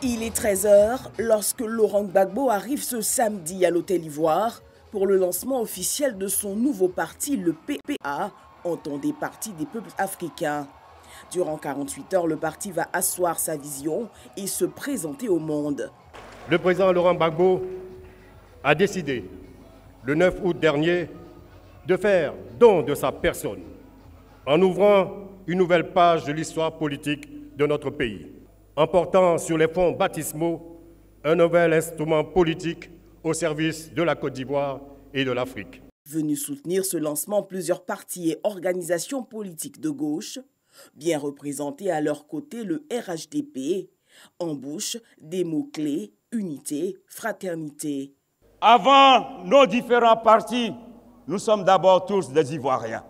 Il est 13h lorsque Laurent Gbagbo arrive ce samedi à l'Hôtel Ivoire pour le lancement officiel de son nouveau parti, le PPA, entendez Parti des peuples africains. Durant 48 heures, le parti va asseoir sa vision et se présenter au monde. Le président Laurent Gbagbo a décidé, le 9 août dernier, de faire don de sa personne en ouvrant une nouvelle page de l'histoire politique de notre pays, en portant sur les fonds baptismaux un nouvel instrument politique au service de la Côte d'Ivoire et de l'Afrique. Venus soutenir ce lancement, plusieurs partis et organisations politiques de gauche, bien représentés à leur côté le RHDP, en bouche des mots-clés unité, fraternité. Avant nos différents partis, nous sommes d'abord tous des Ivoiriens.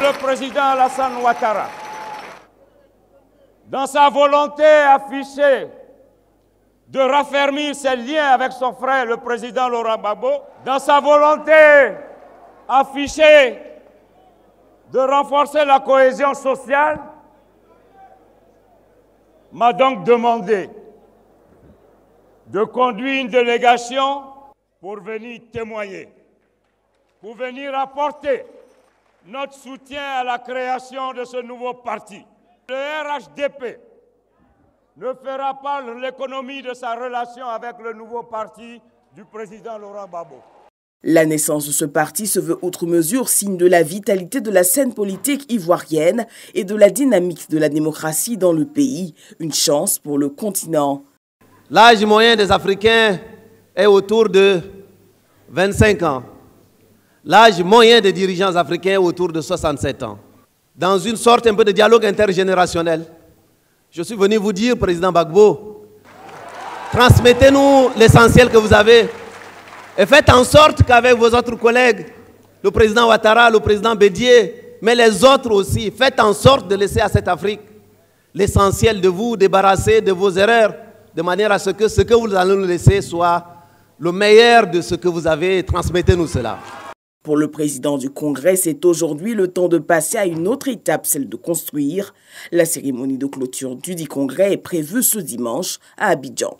Le président Alassane Ouattara, dans sa volonté affichée de raffermir ses liens avec son frère, le président Laurent Gbagbo, dans sa volonté affichée de renforcer la cohésion sociale, m'a donc demandé de conduire une délégation pour venir témoigner, pour venir apporter notre soutien à la création de ce nouveau parti. Le RHDP ne fera pas l'économie de sa relation avec le nouveau parti du président Laurent Gbagbo. La naissance de ce parti se veut outre mesure signe de la vitalité de la scène politique ivoirienne et de la dynamique de la démocratie dans le pays. Une chance pour le continent. L'âge moyen des Africains est autour de 25 ans. L'âge moyen des dirigeants africains est autour de 67 ans. Dans une sorte un peu de dialogue intergénérationnel, je suis venu vous dire, président Gbagbo, transmettez-nous l'essentiel que vous avez et faites en sorte qu'avec vos autres collègues, le président Ouattara, le président Bédié, mais les autres aussi, faites en sorte de laisser à cette Afrique l'essentiel de vous, débarrasser de vos erreurs, de manière à ce que vous allez nous laisser soit le meilleur de ce que vous avez. Transmettez-nous cela. Pour le président du Congrès, c'est aujourd'hui le temps de passer à une autre étape, celle de construire. La cérémonie de clôture du dit Congrès est prévue ce dimanche à Abidjan.